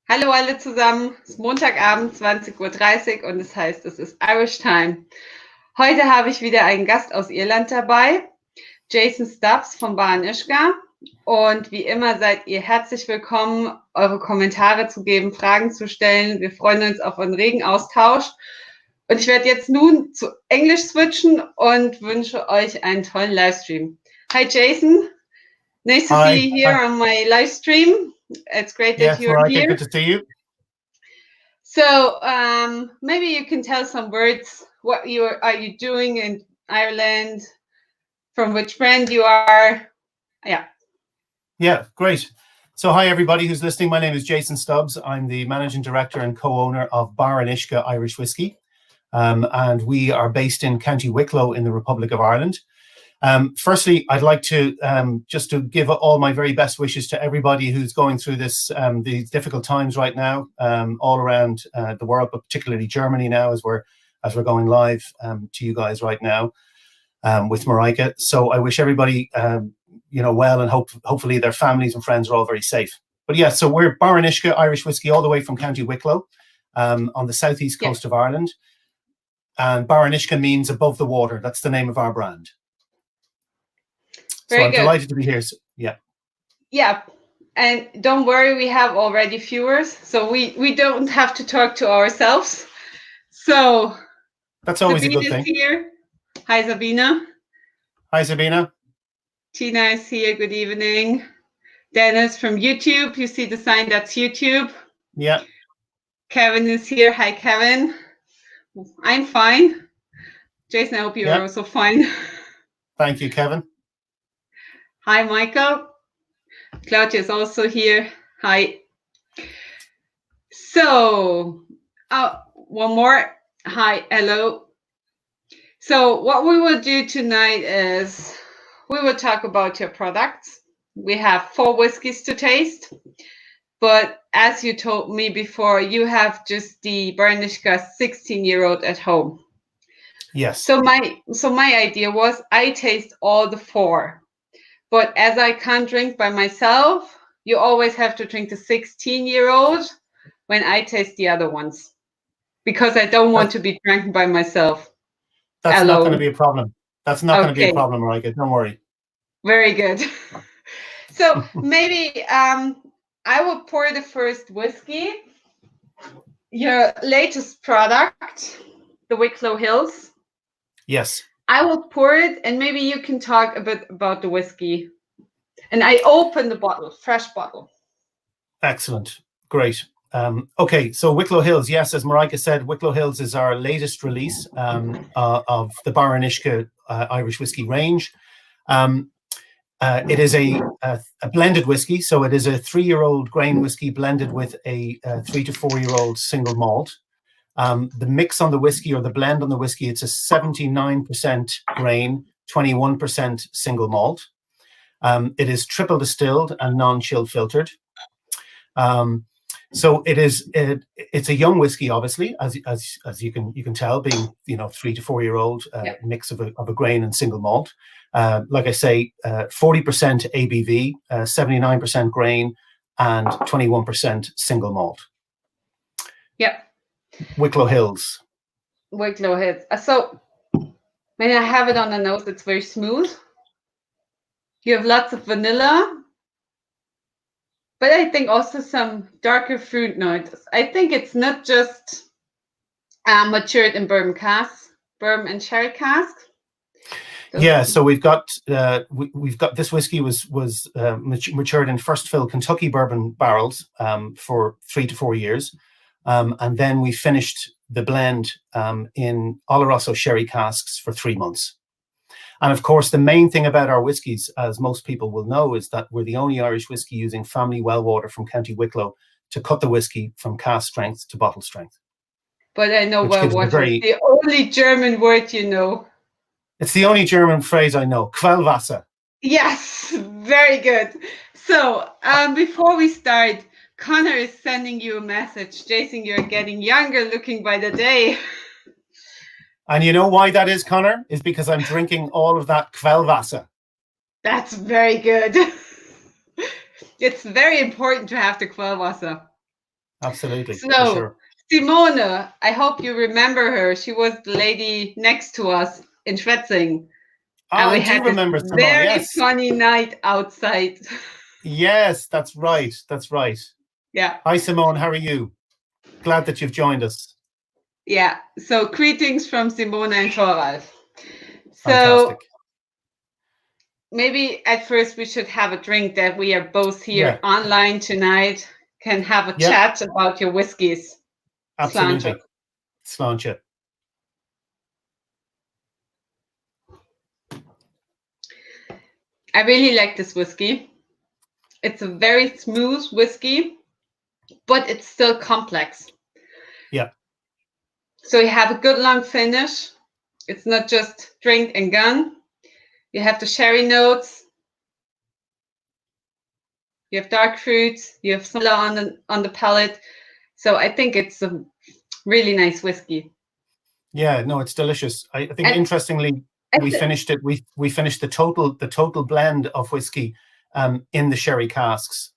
Hallo alle zusammen, es ist Montagabend, 20:30 Uhr und das heißt, es ist Irish Time. Heute habe ich wieder einen Gast aus Irland dabei, Jason Stubbs von Bar Uisce. Und wie immer seid ihr herzlich willkommen, eure Kommentare zu geben, Fragen zu stellen. Wir freuen uns auf einen regen Austausch. Und ich werde jetzt nun zu Englisch switchen und wünsche euch einen tollen Livestream. Hi Jason, nice to see you here on my live stream. It's great that you're Mareike, here. good to see you. So maybe you can tell some words. What are you doing in Ireland? From which brand you are? Yeah, great. So hi everybody who's listening. My name is Jason Stubbs. I'm the managing director and co-owner of Bar Uisce Irish Whiskey, and we are based in County Wicklow in the Republic of Ireland. Firstly, I'd like to just to give all my very best wishes to everybody who's going through this these difficult times right now, all around the world, but particularly Germany now, as we're going live to you guys right now with Mareike. So I wish everybody well, and hopefully their families and friends are all very safe. But yeah, so we're Bar Uisce Irish Whiskey, all the way from County Wicklow, on the southeast coast of Ireland. And Bar Uisce means above the water. That's the name of our brand. Very so I'm good. delighted to be here. So, yeah. Yeah. And don't worry, we have already viewers, so we don't have to talk to ourselves. So that's always Sabina a good thing. is here. Hi, Sabina. Hi, Sabina. Tina is here. Good evening. Dennis from YouTube. You see the sign, that's YouTube. Yeah. Kevin is here. Hi, Kevin. I'm fine. Jason, I hope you're also fine. Thank you, Kevin. Hi, Michael. Claudia is also here. Hi. So, one more. Hi, hello. So what we will do tonight is we will talk about your products. We have 4 whiskeys to taste. But as you told me before, you have just the Bar Uisce 16-year-old at home. Yes. So my idea was I taste all the 4. But as I can't drink by myself, you always have to drink the 16-year-old when I taste the other ones. Because I don't want to be drunk by myself. That's not going to be a problem. That's not going to be a problem, Mareike. Don't worry. Very good. So maybe I will pour the first whiskey. Your latest product, the Wicklow Hills. Yes. I will pour it, and maybe you can talk a bit about the whiskey. And I open the bottle, fresh bottle. Excellent. Great. Okay, so Wicklow Hills, yes, as Mareike said, Wicklow Hills is our latest release of the Bar Uisce Irish whiskey range. It is a blended whiskey, so it is a 3-year-old grain whiskey blended with a 3 to 4-year-old single malt. The mix on the whiskey, or the blend on the whiskey, it's a 79% grain, 21% single malt. It is triple distilled and non-chill filtered. So it's a young whiskey, obviously, as you can tell, being 3 to 4-year-old mix of a grain and single malt. Like I say, 40% ABV, 79% grain, and 21% single malt. Yeah. Wicklow Hills. Wicklow Hills. So when I have it on the nose, it's very smooth. You have lots of vanilla. But I think also some darker fruit notes. I think it's not just matured in bourbon and sherry cask. Yeah, so we've got this whiskey was matured in first fill Kentucky bourbon barrels for 3 to 4 years, and then we finished the blend in Oloroso sherry casks for 3 months. And of course, the main thing about our whiskies, as most people will know, is that we're the only Irish whiskey using family well water from County Wicklow to cut the whiskey from cask strength to bottle strength. But I know well water is the only German word you know. It's the only German phrase I know. Quellwasser. Yes, very good. So before we start, Connor is sending you a message. Jason, you're getting younger looking by the day. And you know why that is, Connor? Is because I'm drinking all of that Quellwasser. That's very good. It's very important to have the Quellwasser. Absolutely, for So, sure. Simone, I hope you remember her. She was the lady next to us in Schwetzing. And I we do had this remember Simone. very Yes, funny night outside. yes, that's right. That's right. Yeah. Hi, Simone. How are you? Glad that you've joined us. Yeah. So greetings from Simone and Thoralf. So Fantastic. maybe at first we should have a drink that we are both here Yeah, online tonight, can have a yeah, chat about your whiskies. Sláinte. absolutely. Sláinte. I really like this whiskey. It's a very smooth whiskey, but it's still complex. Yeah, So you have a good long finish. It's not just drink and gone. You have the sherry notes. You have dark fruits. You have some on the palate. So I think it's a really nice whiskey. yeah. No, it's delicious. I think And interestingly, we finished it. We finished the total blend of whiskey in the sherry casks,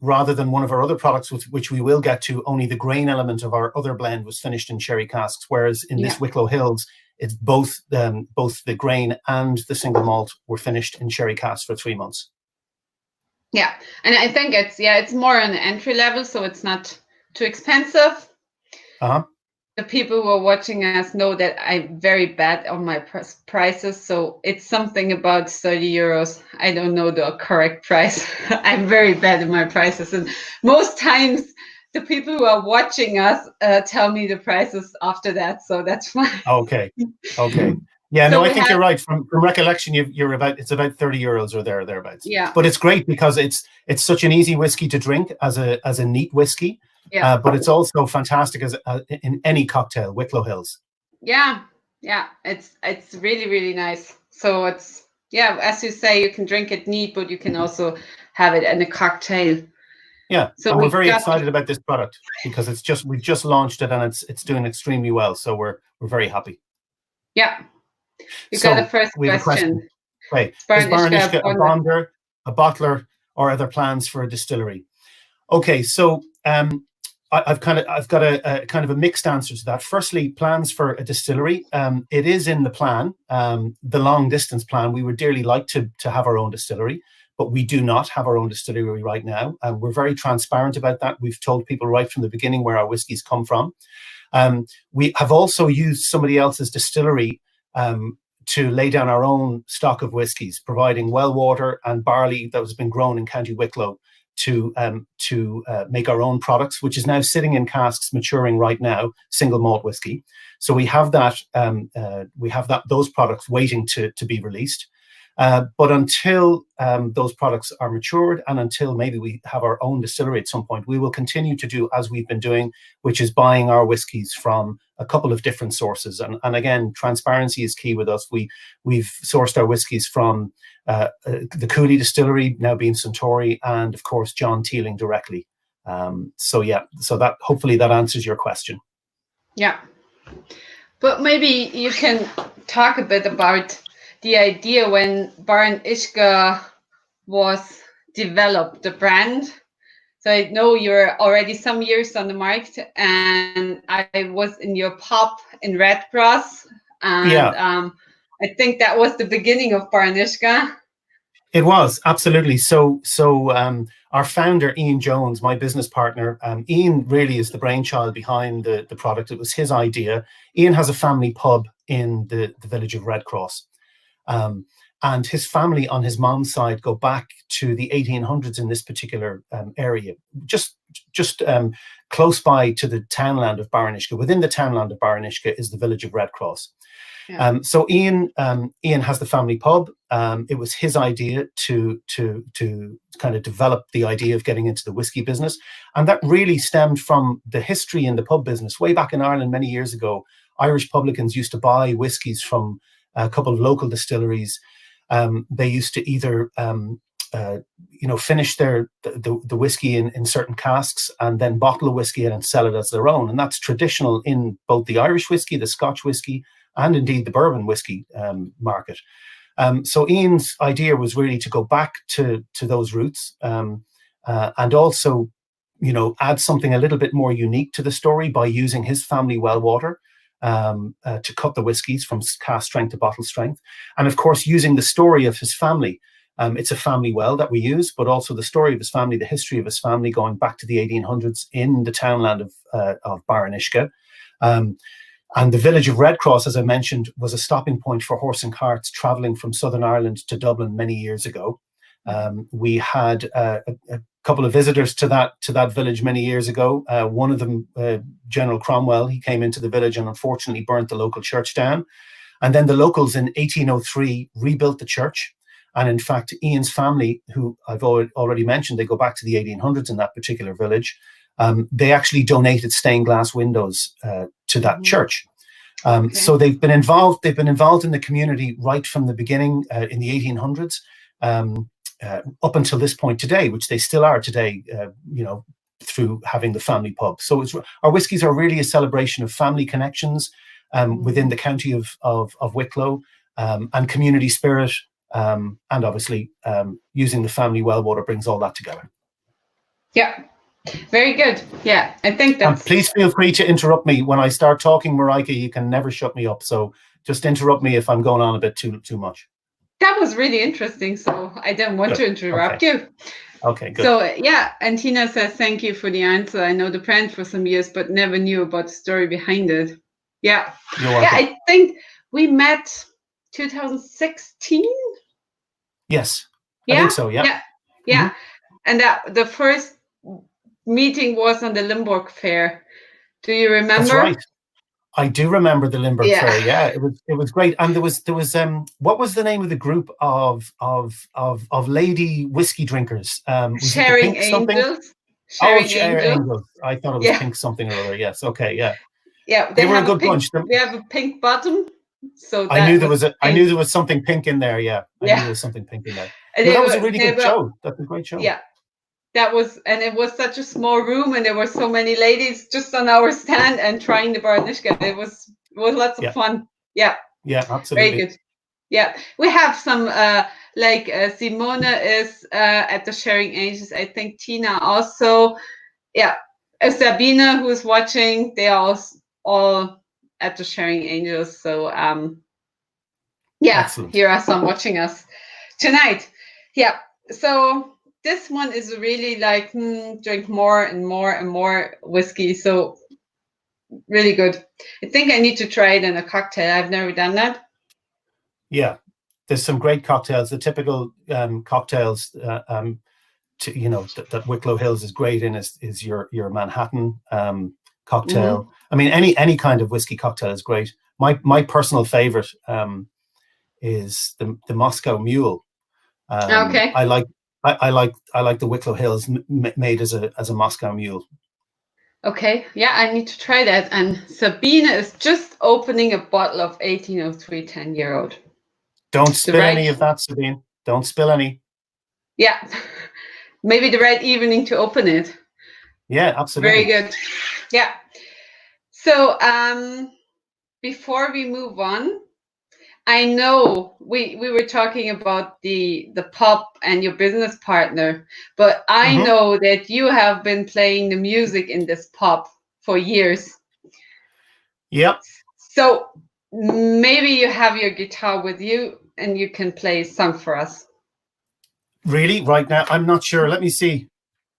rather than one of our other products, which we will get to. Only the grain element of our other blend was finished in sherry casks, whereas in this Wicklow Hills, it's both the grain and the single malt were finished in sherry casks for 3 months. yeah, and I think it's more on the entry level, so it's not too expensive. Uh-huh. The people who are watching us know that I'm very bad on my prices, so it's something about 30 euros. I don't know the correct price. I'm very bad at my prices, and most times the people who are watching us tell me the prices after that, so that's fine. Okay. Yeah, So no, I think you're right. From recollection, it's about 30 euros or thereabouts. Yeah. But it's great because it's such an easy whiskey to drink as a neat whiskey. Yeah. But it's also fantastic as in any cocktail, Wicklow Hills. Yeah. It's really, really nice. So it's, as you say, you can drink it neat, but you can also have it in a cocktail. Yeah, so and we're very excited about this product because we've just launched it and it's doing extremely well. So we're very happy. Yeah. You got a first question. Right. Is Bar Uisce a bonder, a bottler, or other plans for a distillery? Okay, so I've got a kind of a mixed answer to that. Firstly, plans for a distillery. It is in the plan, the long distance plan. We would dearly like to have our own distillery, but we do not have our own distillery right now. We're very transparent about that. We've told people right from the beginning where our whiskies come from. We have also used somebody else's distillery to lay down our own stock of whiskies, providing well water and barley that has been grown in County Wicklow to make our own products, which is now sitting in casks, maturing right now, single malt whiskey. So we have that those products waiting to be released. But until those products are matured and until maybe we have our own distillery at some point, we will continue to do as we've been doing, which is buying our whiskies from a couple of different sources. And again, transparency is key with us. We've sourced our whiskies from the Cooley Distillery, now being Suntory, and of course, John Teeling directly. So that hopefully that answers your question. Yeah. But maybe you can talk a bit about the idea when Bar Uisce was developed, the brand. So I know you're already some years on the market, and I was in your pub in Redbras, and I think that was the beginning of Bar Uisce. It was, absolutely. So our founder, Ian Jones, my business partner, Ian really is the brainchild behind the product. It was his idea. Ian has a family pub in the village of Red Cross. And his family on his mom's side go back to the 1800s in this particular area, just close by to the townland of Bar Uisce. Within the townland of Bar Uisce is the village of Red Cross. Yeah. So Ian has the family pub. It was his idea to kind of develop the idea of getting into the whiskey business, and that really stemmed from the history in the pub business. Way back in Ireland many years ago, Irish publicans used to buy whiskies from a couple of local distilleries. They used to either finish the whiskey in certain casks and then bottle a whiskey and sell it as their own, and that's traditional in both the Irish whiskey, the Scotch whiskey, and indeed the bourbon whiskey market. So Ian's idea was really to go back to those roots and also add something a little bit more unique to the story by using his family well water to cut the whiskies from cask strength to bottle strength. And of course, using the story of his family. It's a family well that we use, but also the story of his family, the history of his family going back to the 1800s in the townland of Barr and Uisce. And the village of Redcross, as I mentioned, was a stopping point for horse and carts traveling from Southern Ireland to Dublin many years ago. We had a couple of visitors to that village many years ago. One of them, General Cromwell, he came into the village and unfortunately burnt the local church down. And then the locals in 1803 rebuilt the church. And in fact, Ian's family, who I've already mentioned, they go back to the 1800s in that particular village. They actually donated stained glass windows to that church. Okay. So they've been involved in the community right from the beginning in the 1800s up until this point today, which they still are today, through having the family pub. So our whiskies are really a celebration of family connections within the county of Wicklow and community spirit. And obviously, using the family well water brings all that together. Yeah, very good. Yeah, I think that's... And please feel free to interrupt me when I start talking, Mareike. You can never shut me up. So just interrupt me if I'm going on a bit too much. That was really interesting. So I didn't want to interrupt you. Okay, good. So yeah, and Tina says, thank you for the answer. I know the brand for some years, but never knew about the story behind it. Yeah. Yeah, I think we met 2016. Yes, I think so. Yeah. Mm-hmm. And the first meeting was on the Limburg Fair. Do you remember? That's right. I do remember the Limburg Fair. Yeah, it was great. And there was what was the name of the group of lady whiskey drinkers? Sharing Angels. Sharing Angels. I thought it was Pink something or other. Yes. Okay. Yeah. Yeah, they were a good bunch. We have a pink bottom. So I knew there was something pink in there. Yeah, I knew there was something pink in there. That was a really good show. That's a great show. Yeah, and it was such a small room, and there were so many ladies just on our stand and trying the bar Uisce. It was lots of fun. Yeah. Yeah, absolutely. Very good. Yeah, we have some Simona is at the Sharing Angels. I think Tina also. Yeah, Sabina, who's watching, they are all at the Sharing Angels. So excellent. Here are some watching us tonight. Yeah, so this one is really like drink more and more and more whiskey. So really good. I think I need to try it in a cocktail. I've never done that. Yeah, there's some great cocktails. The typical cocktails that Wicklow Hills is great in is your Manhattan cocktail. Mm-hmm. I mean, any kind of whiskey cocktail is great. My personal favorite is the Moscow Mule. Okay. I like the Wicklow Hills made as a Moscow Mule. Okay. Yeah, I need to try that. And Sabina is just opening a bottle of 1803 10-year-old. Don't spill any of that, Sabine. Don't spill any. Yeah. Maybe the right evening to open it. Yeah, absolutely. Very good. Yeah. So before we move on, I know we were talking about the pub and your business partner, but I know that you have been playing the music in this pub for years. Yep. So maybe you have your guitar with you and you can play a song for us. Really? Right now? I'm not sure. Let me see.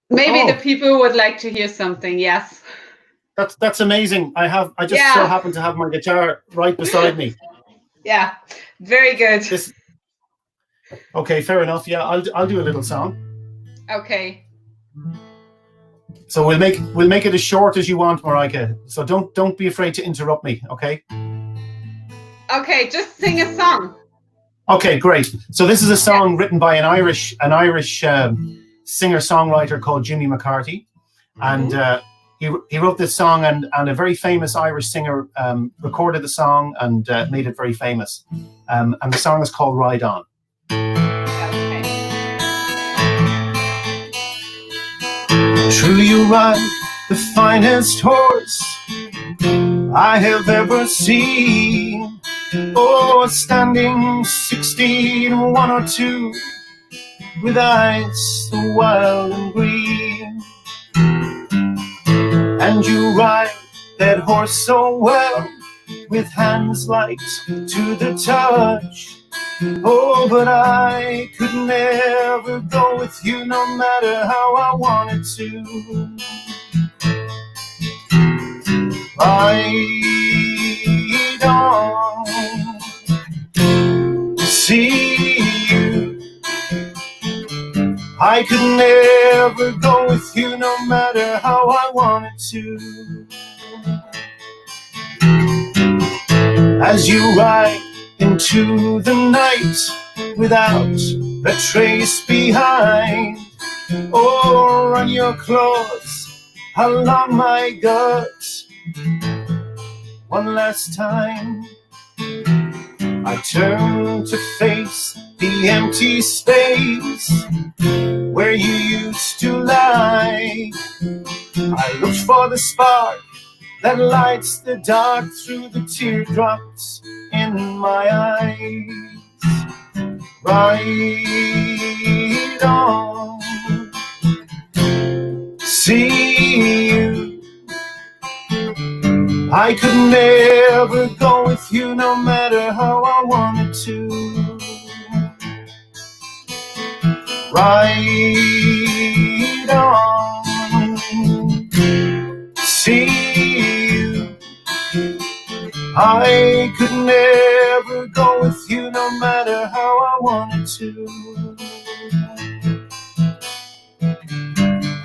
Maybe the people would like to hear something. Yes. That's amazing. I just so happen to have my guitar right beside me. Yeah, very good. Okay, fair enough. Yeah, I'll do a little song. Okay. So we'll make it as short as you want, Mareike. So don't be afraid to interrupt me, okay? Okay, just sing a song. Okay, great. So this is a song written by an Irish singer-songwriter called Jimmy McCarthy, and he wrote this song, and a very famous Irish singer recorded the song and made it very famous. And the song is called Ride On. Okay. Truly you ride the finest horse I have ever seen. Oh, standing 16, 1 or 2, with eyes so wild and green. And you ride that horse so well, with hands light to the touch. Oh, but I could never go with you, no matter how I wanted to. Ride on, see you. I could never go with you, no matter how I wanted to. As you ride into the night without a trace behind, or run your claws along my guts. One last time I turn to face the empty space where you used to lie. I looked for the spark that lights the dark through the teardrops in my eyes. Ride on, see you. I could never go with you, no matter how I wanted to. Ride on, see you. I could never go with you, no matter how I wanted to.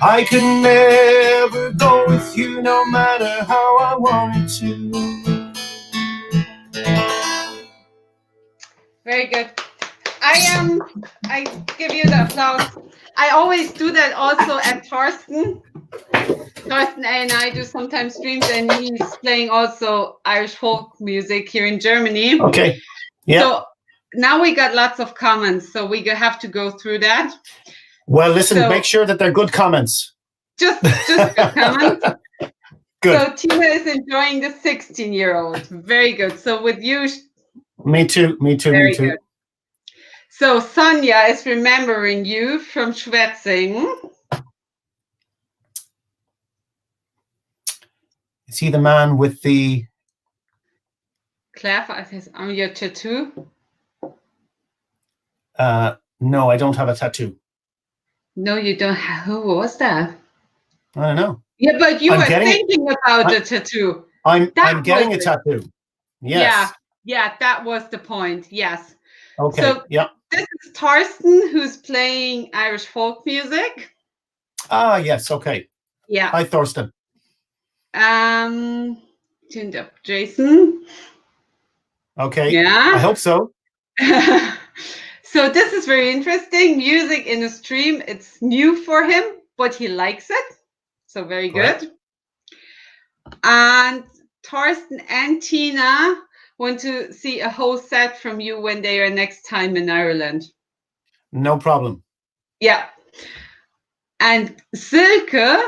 I could never go with you, no matter how I wanted to. Very good. I give you the applause. I always do that also at Thorsten. Thorsten and I do sometimes streams, and he's playing also Irish folk music here in Germany. Okay. Yeah. So now we got lots of comments, so we have to go through that. Well, listen, So, make sure that they're good comments. Just good comments. Good. So Tina is enjoying the 16-year-old. Very good. So with you. Me too. Very good. So Sonia is remembering you from Schwetzing. Is he the man with the... Claire, on your tattoo? No, I don't have a tattoo. No, you don't have. Who was that? I don't know. Yeah, but you were thinking about the tattoo. I'm getting a tattoo. Yes. Yeah, that was the point. Yes. Okay. So yeah. This is Thorsten, who's playing Irish folk music. Ah, yes. Okay. Yeah. Hi, Thorsten. Tuned up Jason. Okay. Yeah. I hope so. So this is very interesting. Music in a stream. It's new for him, but he likes it. So very good. And Thorsten and Tina want to see a whole set from you when they are next time in Ireland. No problem. Yeah. And Silke,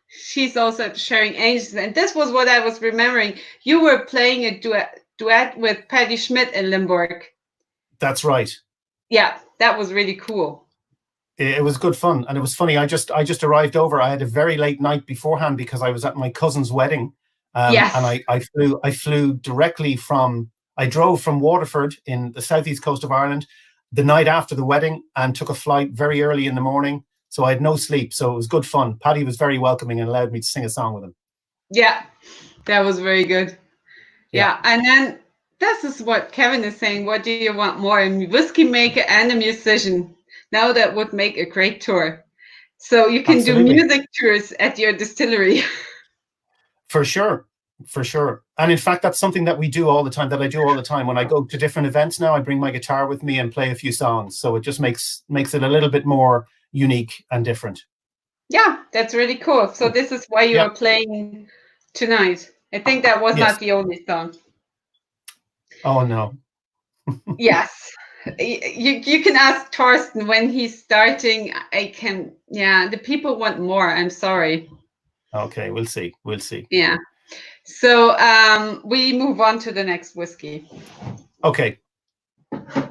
she's also at Sharing Angels. And this was what I was remembering. You were playing a duet with Patti Schmidt in Limburg. That's right. Yeah, that was really cool. It was good fun. And it was funny. I just arrived over. I had a very late night beforehand because I was at my cousin's wedding. Yes. And I flew directly I drove from Waterford in the southeast coast of Ireland the night after the wedding and took a flight very early in the morning. So I had no sleep. So it was good fun. Paddy was very welcoming and allowed me to sing a song with him. Yeah. That was very good. Yeah. And then this is what Kevin is saying. What do you want more? A whiskey maker and a musician. Now that would make a great tour. So you can do music tours at your distillery. For sure. And in fact, that's something that we do all the time, that I do all the time. When I go to different events now, I bring my guitar with me and play a few songs. So it just makes it a little bit more unique and different. Yeah, that's really cool. So this is why you are playing tonight. I think that was not the only song. Oh, no. Yes. You can ask Thorsten when he's starting. The people want more. I'm sorry. Okay, we'll see. Yeah. So we move on to the next whiskey. Okay. I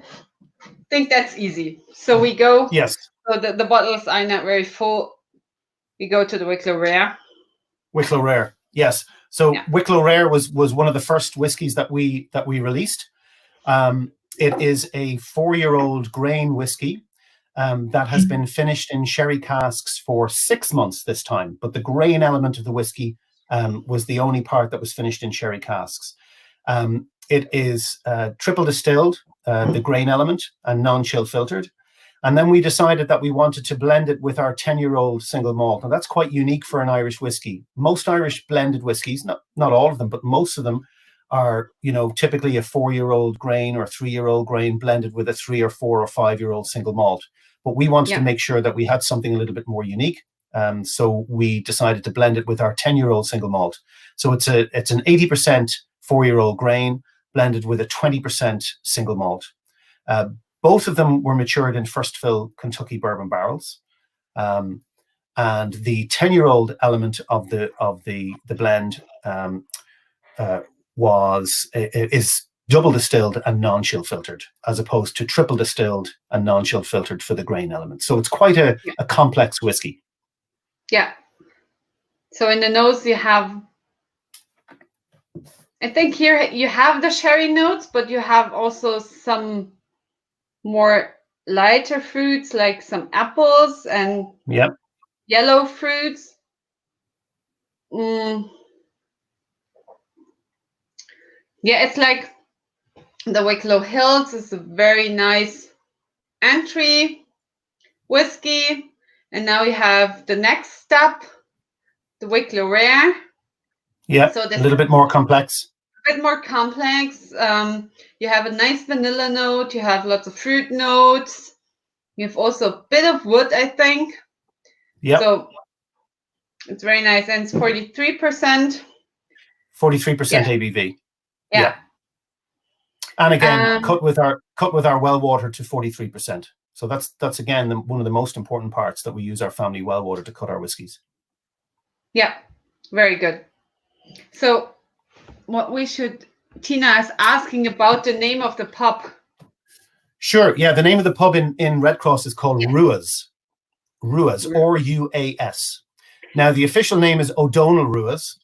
think that's easy. So we go. Yes. So the bottles are not very full. We go to the Wicklow Rare. Wicklow Rare. Yes. So Yeah. Wicklow Rare was one of the first whiskies that we released. It is a 4-year-old grain whiskey that has been finished in sherry casks for 6 months this time. But the grain element of the whiskey was the only part that was finished in sherry casks. It is triple distilled, the grain element, and non-chill filtered. And then we decided that we wanted to blend it with our 10-year-old single malt. And that's quite unique for an Irish whiskey. Most Irish blended whiskies, not all of them, but most of them are, typically a 4-year-old grain or 3-year-old grain blended with a 3 or 4 or 5-year-old single malt. But we wanted to make sure that we had something a little bit more unique. So we decided to blend it with our 10-year-old single malt. So it's an 80% 4-year-old grain blended with a 20% single malt. Both of them were matured in first fill Kentucky bourbon barrels, and the 10-year-old element of the blend is double distilled and non-chill filtered, as opposed to triple distilled and non-chill filtered for the grain element. So it's quite a complex whiskey. Yeah. So in the nose you have, I think here you have the sherry notes, but you have also some more lighter fruits, like some apples and yellow fruits. Yeah, it's like the Wicklow Hills is a very nice entry whiskey. And now we have the next step, the Wicklow Rare. Yeah, so a little bit more complex. A bit more complex. You have a nice vanilla note. You have lots of fruit notes. You have also a bit of wood, I think. Yeah. So it's very nice, and it's 43%. 43% ABV. Yeah. And again, cut with our well water to 43%. So that's again one of the most important parts, that we use our family well water to cut our whiskies. Yeah, very good. So what we should, Tina is asking about the name of the pub. Sure. Yeah, the name of the pub in Red Cross is called Ruas. Ruas, R-U-A-S. Now the official name is O'Donnell Ruas,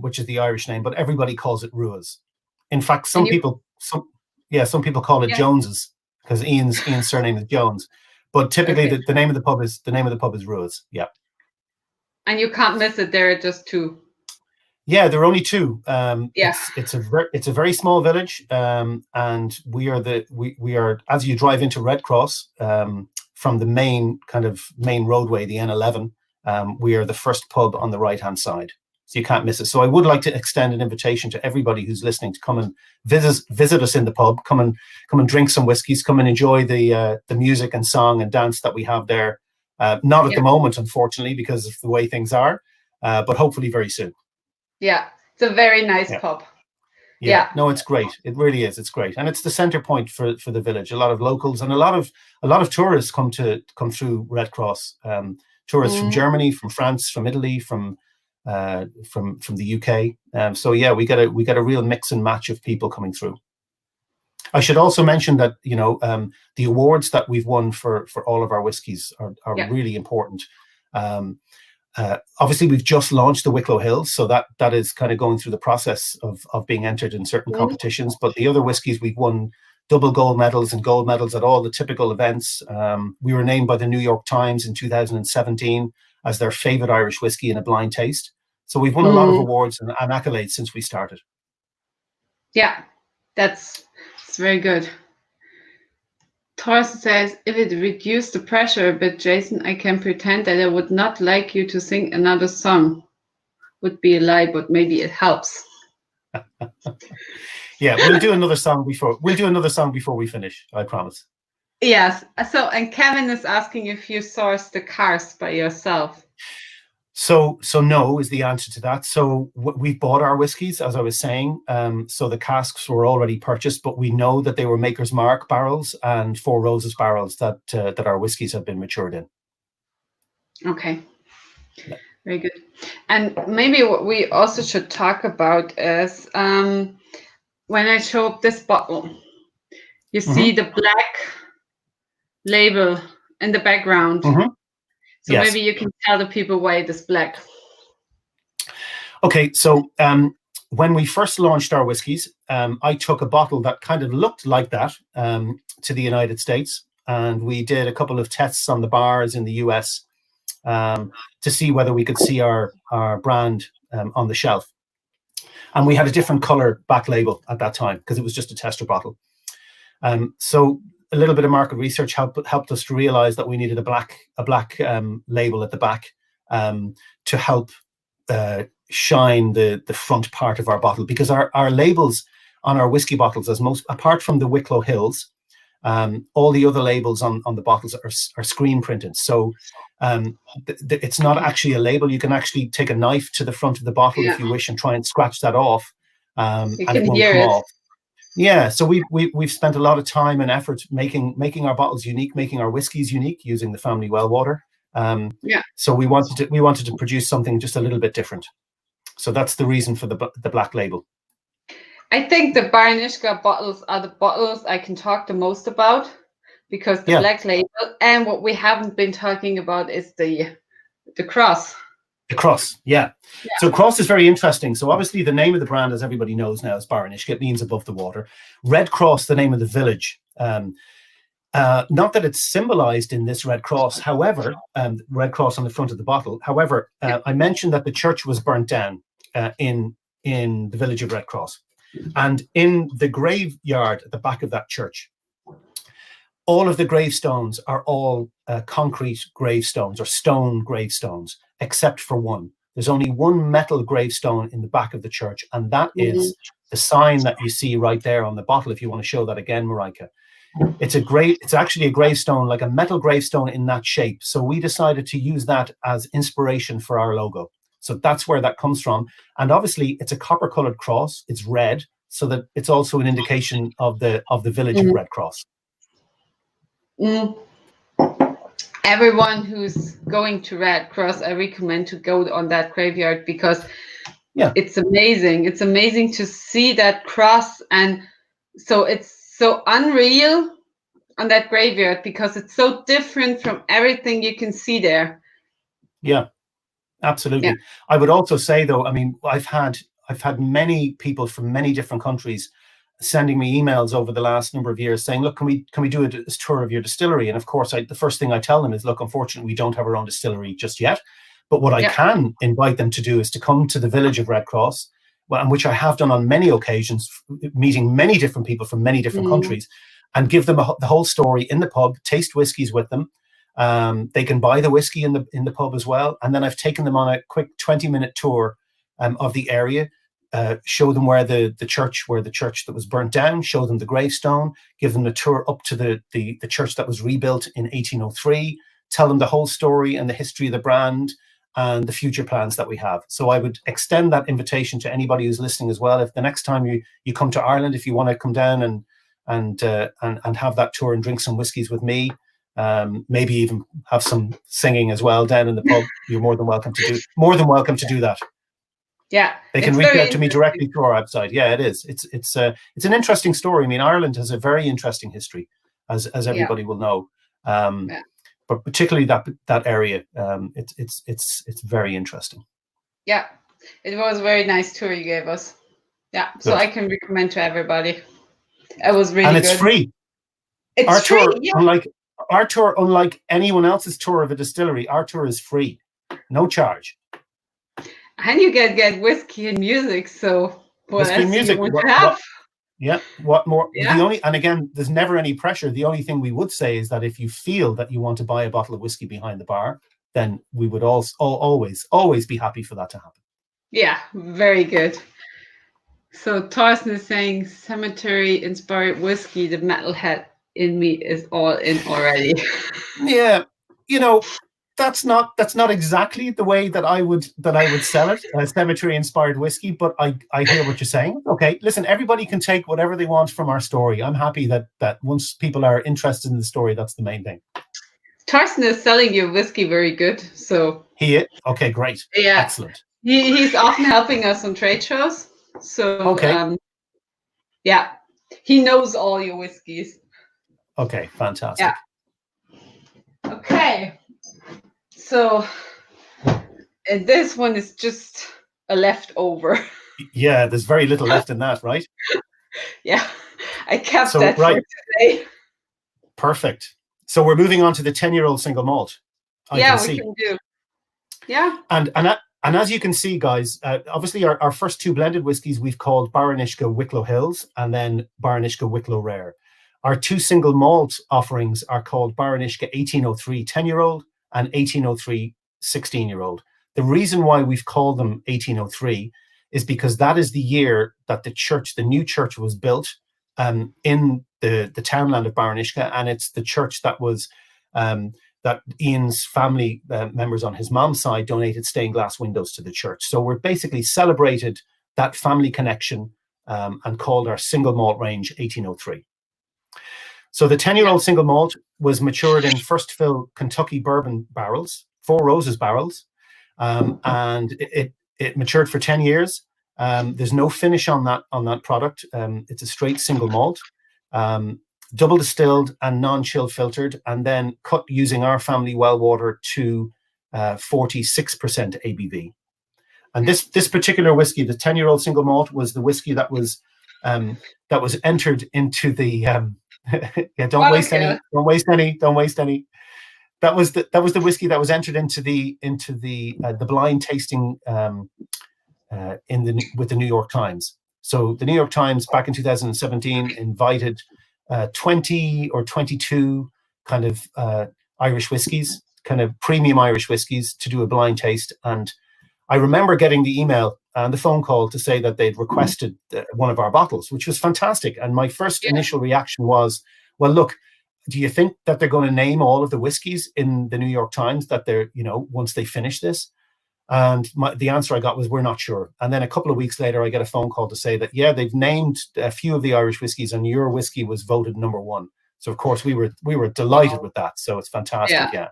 which is the Irish name, but everybody calls it Ruas. In fact, some people call it Joneses, because Ian's surname is Jones. But typically the name of the pub is Ruas. Yeah. And you can't miss it. There are just two. Yeah, there are only two. It's a very small village, and we are as you drive into Red Cross from the main roadway, the N11. We are the first pub on the right hand side, so you can't miss it. So I would like to extend an invitation to everybody who's listening to come and visit us in the pub. Come and drink some whiskies. Come and enjoy the music and song and dance that we have there. Not at the moment, unfortunately, because of the way things are, but hopefully very soon. Yeah, it's a very nice pub. Yeah, no, it's great. It really is. It's great, and it's the center point for the village. A lot of locals and a lot of tourists come through Red Cross. Tourists from Germany, from France, from Italy, from the UK. So yeah, we get a real mix and match of people coming through. I should also mention that the awards that we've won for all of our whiskies are really important. Obviously, we've just launched the Wicklow Hills, so that is kind of going through the process of being entered in certain competitions. But the other whiskies, we've won double gold medals and gold medals at all the typical events. We were named by the New York Times in 2017 as their favorite Irish whiskey in a blind taste. So we've won a lot of awards and accolades since we started. Yeah, it's very good. Thorsten says, if it reduced the pressure a bit, Jason, I can pretend that I would not like you to sing another song. Would be a lie, but maybe it helps. Yeah, we'll do another song before we finish, I promise. Yes. So, and Kevin is asking if you sourced the cars by yourself. So no is the answer to that. So we bought our whiskies, as I was saying. So the casks were already purchased, but we know that they were Maker's Mark barrels and Four Roses barrels that our whiskies have been matured in. Okay. Yeah. Very good. And maybe what we also should talk about is when I show up this bottle, you see the black label in the background. So maybe you can tell the people why it is black. Okay, so when we first launched our whiskies, I took a bottle that kind of looked like that to the United States, and we did a couple of tests on the bars in the US to see whether we could see our brand on the shelf. And we had a different color back label at that time because it was just a tester bottle. So a little bit of market research helped us to realize that we needed a black label at the back to help shine the front part of our bottle, because our labels on our whiskey bottles, apart from the Wicklow Hills, all the other labels on the bottles are screen printed. So it's not actually a label. You can actually take a knife to the front of the bottle if you wish and try and scratch that off, and it won't come off. Yeah, so we've spent a lot of time and effort making our bottles unique, making our whiskies unique, using the family well water. So we wanted to produce something just a little bit different. So that's the reason for the black label. I think the Bar and Uisce bottles are the bottles I can talk the most about, because the black label, and what we haven't been talking about is the cross. The cross, yeah. So cross is very interesting. So obviously the name of the brand, as everybody knows now, is Bar and Uisce. It means above the water. Red Cross, the name of the village. Not that it's symbolized in this red cross, however, red cross on the front of the bottle. However, I mentioned that the church was burnt down in the village of Red Cross. And in the graveyard at the back of that church, all of the gravestones are all concrete gravestones or stone gravestones, except for one. There's only one metal gravestone in the back of the church, and that is the sign that you see right there on the bottle, if you want to show that again, Mareike. It's actually a gravestone, like a metal gravestone in that shape. So we decided to use that as inspiration for our logo. So that's where that comes from. And obviously it's a copper colored cross. It's red, so that it's also an indication of the village of Red Cross. Everyone who's going to Red Cross, I recommend to go on that graveyard, because it's amazing. It's amazing to see that cross. And so it's so unreal on that graveyard, because it's so different from everything you can see there. Yeah, absolutely. I would also say, though, I mean, I've had many people from many different countries sending me emails over the last number of years saying, look, can we do a tour of your distillery? And of course, the first thing I tell them is, look, unfortunately, we don't have our own distillery just yet. But what I can invite them to do is to come to the village of Red Cross, and which I have done on many occasions, meeting many different people from many different countries, and give them the whole story in the pub, taste whiskies with them. They can buy the whiskey in the pub as well. And then I've taken them on a quick 20-minute tour of the area, show them where the church that was burnt down, show them the gravestone, give them a tour up to the church that was rebuilt in 1803, tell them the whole story and the history of the brand and the future plans that we have. So I would extend that invitation to anybody who's listening as well. If the next time you come to Ireland, if you want to come down and have that tour and drink some whiskies with me, maybe even have some singing as well down in the pub, you're more than welcome to do that. Yeah, they can reach out to me directly through our website. Yeah, it is. It's an interesting story. I mean, Ireland has a very interesting history, as everybody will know. But particularly that area, it's very interesting. Yeah, it was a very nice tour you gave us. Yeah, so good. I can recommend to everybody. It was really good. And it's free. It's free. Our tour, unlike anyone else's tour of a distillery, our tour is free, no charge. And you get whiskey and music. So what else music, you want to have? What more? Yeah. And again, there's never any pressure. The only thing we would say is that if you feel that you want to buy a bottle of whiskey behind the bar, then we would always be happy for that to happen. Yeah, very good. So Thorsten is saying cemetery-inspired whiskey. The metalhead in me is all in already. Yeah, that's not exactly the way that I would sell it, a cemetery-inspired whiskey, but I hear what you're saying. Okay, listen, everybody can take whatever they want from our story. I'm happy that once people are interested in the story, that's the main thing. Thorsten is selling your whiskey very good, so... He is? Okay, great. Yeah. Excellent. He's often helping us on trade shows, so... Okay. Yeah, he knows all your whiskeys. Okay, fantastic. Yeah. Okay. So, and this one is just a leftover. Yeah, there's very little left in that, right? Yeah, I kept So, that right. for today. Perfect. So we're moving on to the 10-year-old single malt. I Yeah, can we see. can do. Yeah. And as you can see, guys, obviously our first two blended whiskies we've called Barr Uisce Wicklow Hills and then Barr Uisce Wicklow Rare. Our two single malt offerings are called Barr Uisce 1803 10-year-old and 1803 16-year-old. The reason why we've called them 1803 is because that is the year that the new church was built in the townland of Barr Uisce, and it's the church that was that Ian's family members on his mom's side donated stained glass windows to the church. So we're basically celebrated that family connection and called our single malt range 1803. So the 10-year-old single malt was matured in first fill Kentucky bourbon barrels, Four Roses barrels, and it matured for 10 years. There's no finish on that product. It's a straight single malt. Double distilled and non-chill filtered, and then cut using our family well water to 46% ABV. And this particular whiskey, the 10-year-old single malt, was the whiskey that was entered into the yeah, don't waste any. That was the whiskey that was entered into the blind tasting with the New York Times. So the New York Times back in 2017 invited 20 or 22 kind of Irish whiskies, kind of premium Irish whiskies, to do a blind taste. And I remember getting the email and the phone call to say that they'd requested one of our bottles, which was fantastic. And my first initial reaction was, well, look, do you think that they're going to name all of the whiskies in the New York Times that they're, once they finish this? And the answer I got was, we're not sure. And then a couple of weeks later, I get a phone call to say that, yeah, they've named a few of the Irish whiskies and your whiskey was voted number one. So, of course, we were delighted with that. So it's fantastic.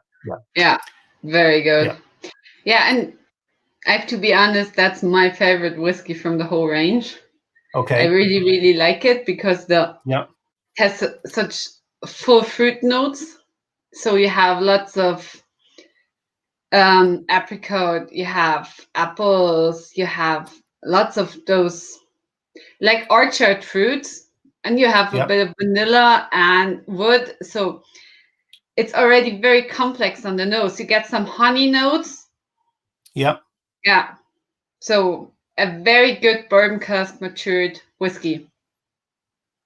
Yeah. Very good. Yeah. And I have to be honest, that's my favorite whiskey from the whole range. Okay. I really, really like it because it has such full fruit notes. So you have lots of apricot, you have apples, you have lots of those like orchard fruits, and you have a bit of vanilla and wood. So it's already very complex on the nose. You get some honey notes. Yeah. So a very good bourbon cask matured whiskey.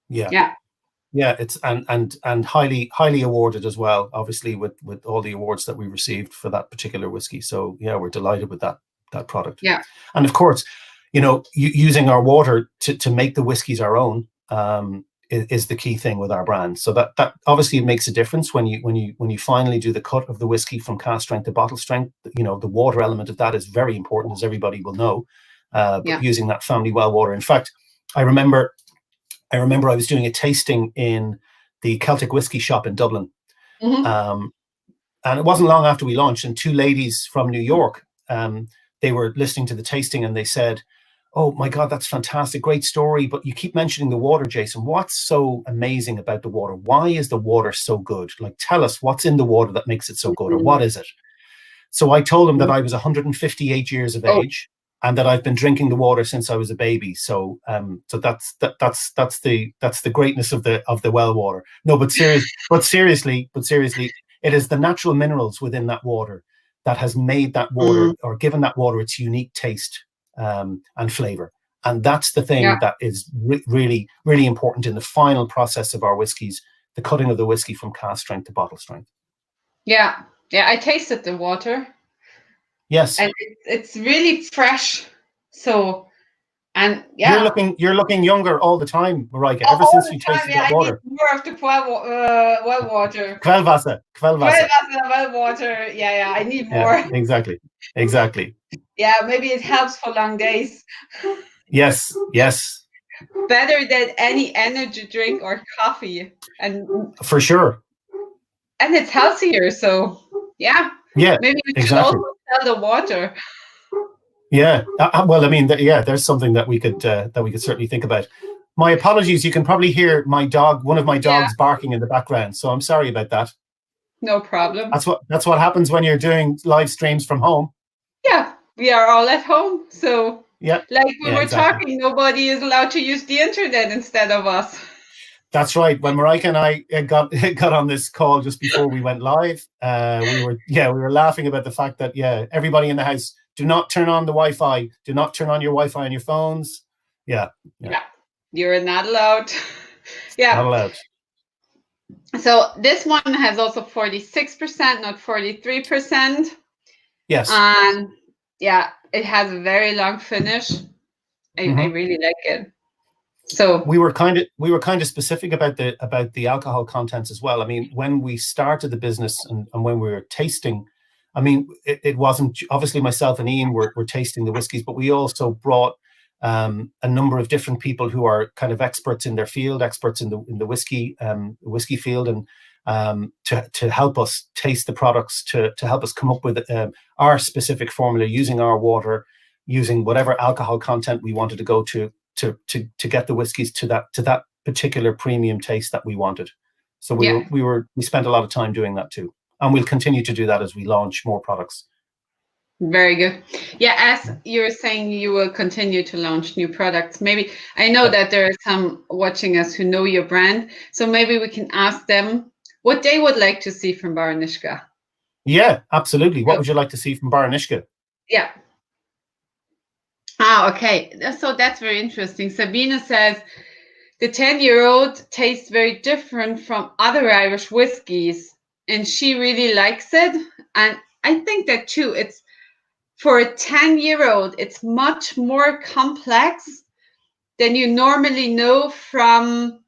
Yeah, it's and highly awarded as well, obviously with all the awards that we received for that particular whiskey. So yeah, we're delighted with that product. Yeah. And of course, using our water to make the whiskeys our own is the key thing with our brand. So that obviously makes a difference when you finally do the cut of the whiskey from cask strength to bottle strength. The water element of that is very important, as everybody will know. But using that family well water. In fact, I remember I was doing a tasting in the Celtic whiskey shop in Dublin. And it wasn't long after we launched, and two ladies from New York, they were listening to the tasting and they said, "Oh my God, that's fantastic. Great story. But you keep mentioning the water, Jason. What's so amazing about the water? Why is the water so good? Like, tell us what's in the water that makes it so good, or what is it?" So I told them that I was 158 years of age and that I've been drinking the water since I was a baby. So that's the greatness of the well water. No, but seriously, it is the natural minerals within that water that has made that water or given that water its unique taste and flavor. And that's the thing that is really, really important in the final process of our whiskies, the cutting of the whiskey from cask strength to bottle strength. Yeah, I tasted the water. Yes, and it's really fresh. So, and you're looking younger all the time, Mareike. Ever since you tasted that water. I need more of the well water. Quellwasser. Well water. Yeah, I need more. Exactly. Yeah, maybe it helps for long days. Yes. Better than any energy drink or coffee, and for sure. And it's healthier, so yeah. Maybe we should also sell the water. Yeah. Well, I mean, there's something that we could certainly think about. My apologies. You can probably hear one of my dogs barking in the background. So I'm sorry about that. No problem. That's what happens when you're doing live streams from home. Yeah, we are all at home, so Yeah. Like when Yeah, we're exactly. talking, nobody is allowed to use the internet instead of us. That's right. When Mareike and I got on this call just before we went live, we were laughing about the fact that everybody in the house, do not turn on the Wi-Fi. Do not turn on your Wi-Fi on your phones. Yeah. You're not allowed. Not allowed. So this one has also 46%, not 43%. Yes. And it has a very long finish. I really like it. So we were kind of specific about the alcohol contents as well. I mean, when we started the business and when we were tasting, I mean, it wasn't obviously myself and Ian were tasting the whiskies, but we also brought a number of different people who are kind of experts in their field, experts in the whiskey field, and to help us taste the products, to help us come up with our specific formula using our water, using whatever alcohol content we wanted to go to get the whiskies to that particular premium taste that we wanted. So we spent a lot of time doing that too, and we'll continue to do that as we launch more products. Very good. Yeah, as you're saying, you will continue to launch new products. Maybe I know that there are some watching us who know your brand, so maybe we can ask them what they would like to see from Bar Uisce. Yeah, absolutely. What would you like to see from Bar Uisce? Yeah. Okay. So that's very interesting. Sabine says the 10-year-old tastes very different from other Irish whiskies, and she really likes it. And I think that too. It's for a 10-year-old, it's much more complex than you normally know from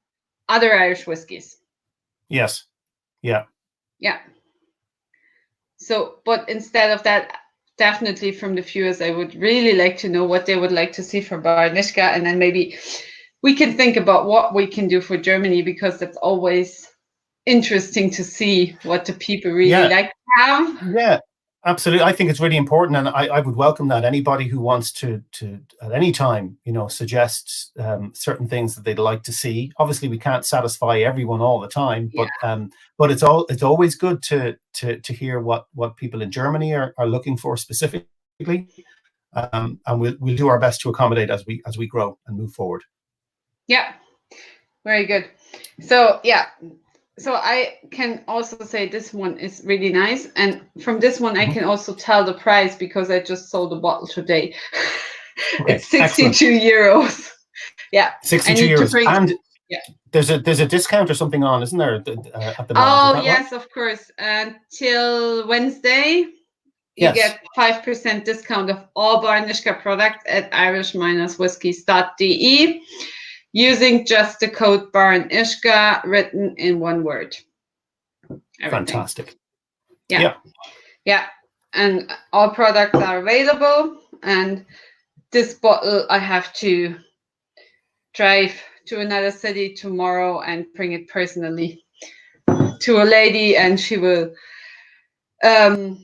other Irish whiskies. Yes. Yeah. Yeah. So, but instead of that, definitely from the viewers, I would really like to know what they would like to see from Bar Uisce, and then maybe we can think about what we can do for Germany, because that's always interesting to see what the people really like to have. Yeah, absolutely. I think it's really important, and I would welcome that. Anybody who wants to at any time, suggest certain things that they'd like to see. Obviously, we can't satisfy everyone all the time, but it's always good to hear what people in Germany are looking for specifically, and we'll do our best to accommodate as we grow and move forward. Yeah, very good. So So I can also say this one is really nice. And from this one, I can also tell the price because I just sold a bottle today. Okay, it's 62 excellent. euros. Yeah. 62 euros. And there's a discount or something on, isn't there, at the moment? Oh, yes, of course. Until Wednesday, you get 5% discount of all Bar Uisce products at irish-whiskies.de. using just the code Bar Uisce written in one word. Everything. Fantastic. Yeah. And all products are available. And this bottle, I have to drive to another city tomorrow and bring it personally to a lady, and she will give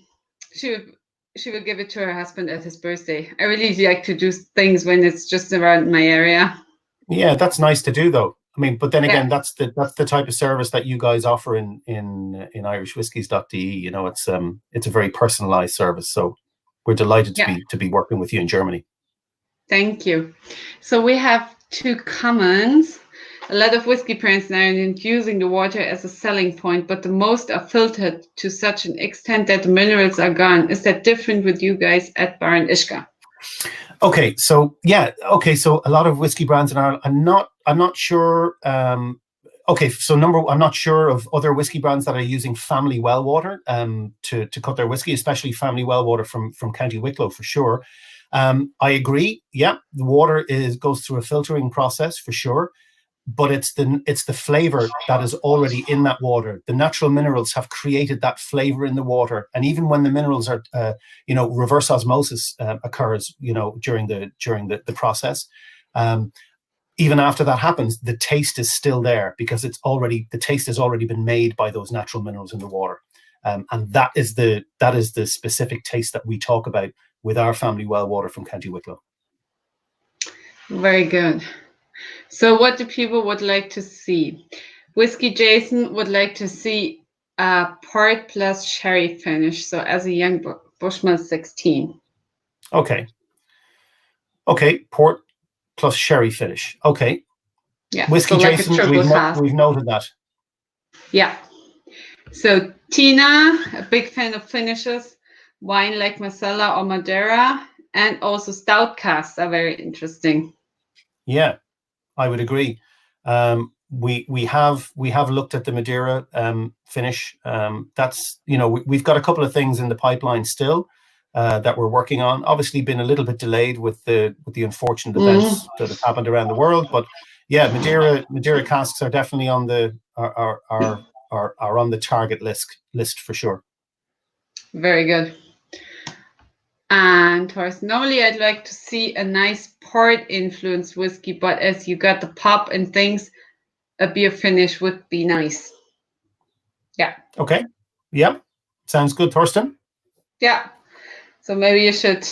it to her husband at his birthday. I really like to do things when it's just around my area. Yeah, that's nice to do, though. I mean, but then again, that's the type of service that you guys offer in irish-whiskies.de. It's a very personalized service. So we're delighted to be working with you in Germany. Thank you. So we have 2 comments. A lot of whiskey brands now are using the water as a selling point, but the most are filtered to such an extent that the minerals are gone. Is that different with you guys at Bar Uisce? Okay, so so a lot of whiskey brands in Ireland. I'm not sure. I'm not sure of other whiskey brands that are using family well water to cut their whiskey, especially family well water from County Wicklow for sure. I agree. Yeah, the water goes through a filtering process for sure, but it's the flavor that is already in that water. The natural minerals have created that flavor in the water, and even when the minerals are, reverse osmosis occurs, during the process. Even after that happens, the taste is still there because the taste has already been made by those natural minerals in the water, and that is the specific taste that we talk about with our family well water from County Wicklow. Very good. So what do people would like to see? Whiskey Jason would like to see a port plus sherry finish. So as a young Bushmill 16. Okay. Okay, port plus sherry finish. Okay. Yeah. Whiskey, so like Jason, a triple cask. we've noted that. Yeah. So Tina, a big fan of finishes, wine like Marsala or Madeira, and also stout casks are very interesting. Yeah, I would agree. We have looked at the Madeira finish. That's, you know, we've got a couple of things in the pipeline still that we're working on. Obviously, been a little bit delayed with the unfortunate events that have happened around the world. But yeah, Madeira casks are definitely on the are on the target list for sure. Very good. And Torres, normally I'd like to see a nice port influenced whiskey, but as you got the pop and things, a beer finish would be nice. Yeah. Okay. Yeah. Sounds good, Thorsten. Yeah. So maybe you should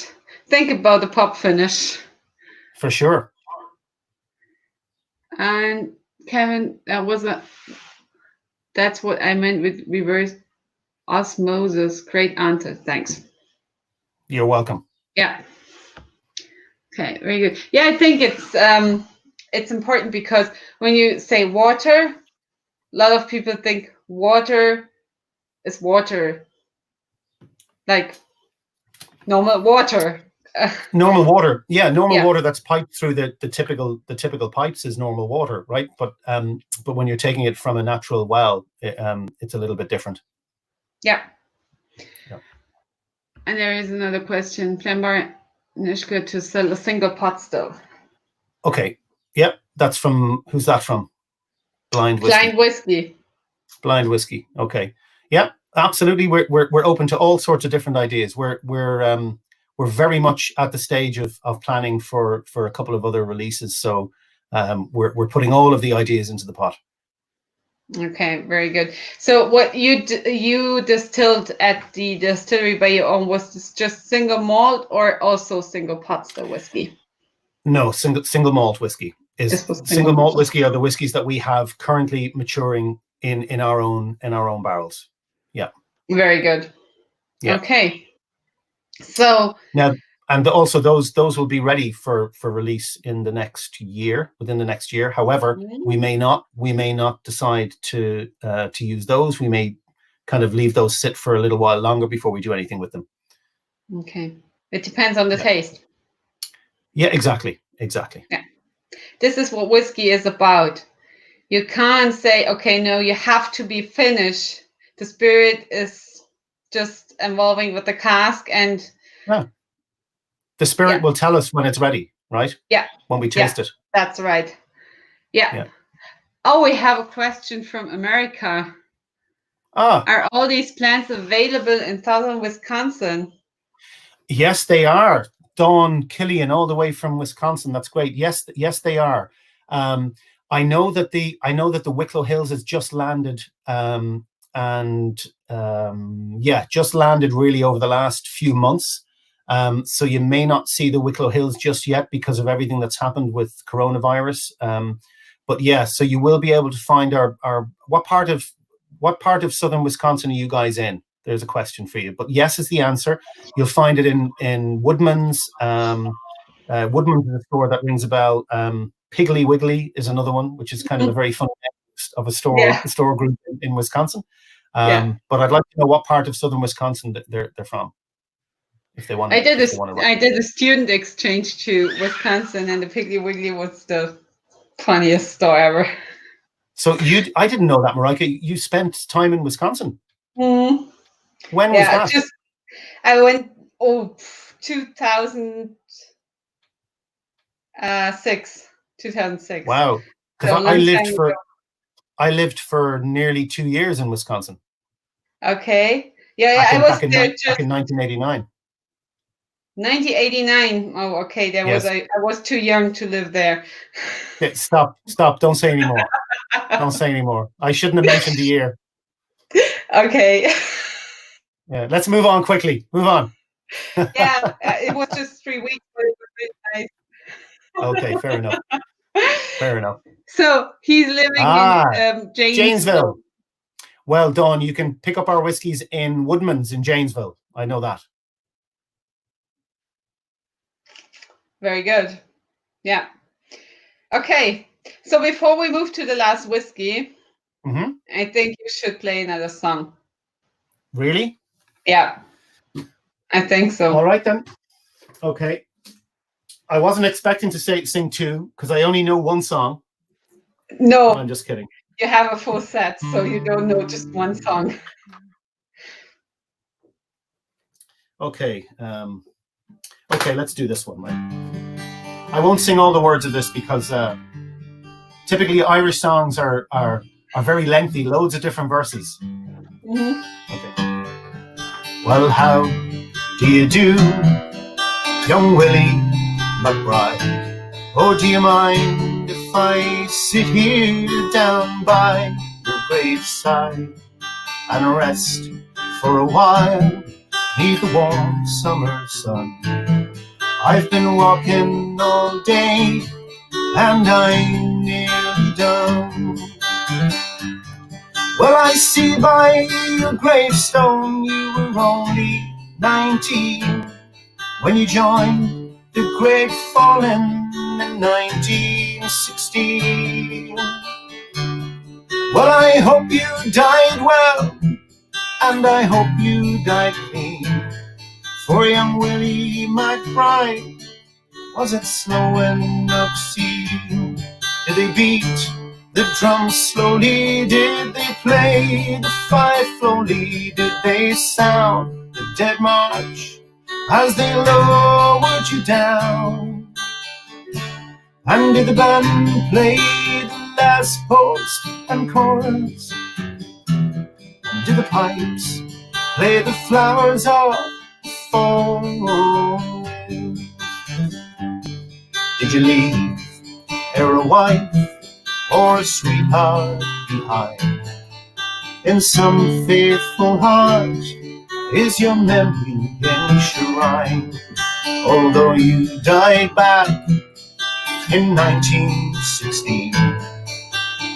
think about the pop finish. For sure. And Kevin, that's what I meant with reverse osmosis. Great answer. Thanks. You're welcome. Yeah. Okay, very good. Yeah, I think it's important because when you say water, a lot of people think water is water, like normal water. Normal water, yeah, normal Yeah. water that's piped through the typical pipes is normal water, right? But when you're taking it from a natural well, it's a little bit different. Yeah. Yeah. And there is another question. Plembar Nishka to sell a single pot still. Okay. Yep. That's from, who's that from? Blind Whiskey. Blind Whiskey. Blind Whiskey. Okay. Yep. Absolutely. We're open to all sorts of different ideas. We're very much at the stage of planning for a couple of other releases. So we're putting all of the ideas into the pot. Okay, very good. So what you distilled at the distillery by your own, was this just single malt or also single pot still whiskey? No, single malt whiskey is single malt whiskey are the whiskeys that we have currently maturing in our own barrels. Yeah. Very good. Yeah. Okay. So now, and also those will be ready for release in the next year, within the next year. However, we may not decide to use those. We may kind of leave those sit for a little while longer before we do anything with them. Okay. It depends on the taste. Yeah, exactly. Yeah. This is what whiskey is about. You can't say, okay, no, you have to be finished. The spirit is just involving with the cask, and the spirit will tell us when it's ready, right? Yeah. When we taste it. That's right. Yeah. Oh, we have a question from America. Are all these plants available in southern Wisconsin? Yes, they are. Dawn Killian, all the way from Wisconsin. That's great. Yes, they are. I know that the Wicklow Hills has just landed, just landed really over the last few months. So you may not see the Wicklow Hills just yet because of everything that's happened with coronavirus. But yeah, so you will be able to find our what part of southern Wisconsin are you guys in? There's a question for you, but yes is the answer. You'll find it in Woodman's. Woodman's is a store that rings a bell. Piggly Wiggly is another one, which is kind of a very fun name of a store group in Wisconsin. But I'd like to know what part of southern Wisconsin they're from. If they want, I did a student exchange to Wisconsin, and the Piggly Wiggly was the funniest store ever. So I didn't know that, Mareike. You spent time in Wisconsin. Mm. When was that? I went 2006. Wow, because I lived for nearly 2 years in Wisconsin. Okay. I was back in 1989. 1989. Oh, okay. I was too young to live there. Okay, stop. Don't say anymore. Don't say anymore. I shouldn't have mentioned the year. Okay. Yeah, let's move on quickly. Move on. It was just 3 weeks, but it was really nice. Okay, fair enough. So he's living in Janesville. Well, Dawn, you can pick up our whiskies in Woodman's in Janesville. I know that. Very good. Yeah. Okay. So before we move to the last whiskey, I think you should play another song. Really? Yeah. I think so. All right then. Okay. I wasn't expecting to sing two because I only know one song. No. I'm just kidding. You have a full set, so you don't know just one song. Okay. Okay, let's do this one, right? I won't sing all the words of this because typically Irish songs are very lengthy, loads of different verses. Okay. Well, how do you do, young Willie McBride? Oh, do you mind if I sit here down by your graveside and rest for a while neath the warm summer sun? I've been walking all day and I'm nearly done. Well, I see by your gravestone you were only 19 when you joined the Great Fallen in 1916. Well, I hope you died well, and I hope you died clean, for young Willie McBride wasn't slow enough, see. Did they beat the drums slowly? Did they play the fife slowly? Did they sound the dead march as they lowered you down? And did the band play the last post and chorus? And did the pipes play the flowers of the fall? Did you leave a wife or a sweetheart behind? In some faithful heart is your memory enshrined, although you died back in 1916.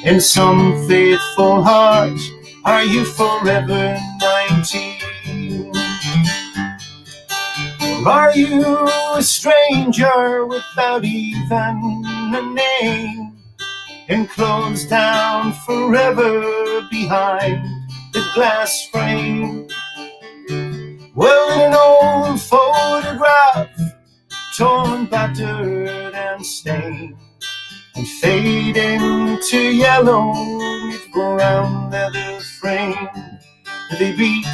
In some faithful heart are you forever 19? Or are you a stranger without even a name, enclosed down forever behind the glass frame? Well, in an old photograph, torn, battered and stained, and fading to yellow with brown leather frame. Did they beat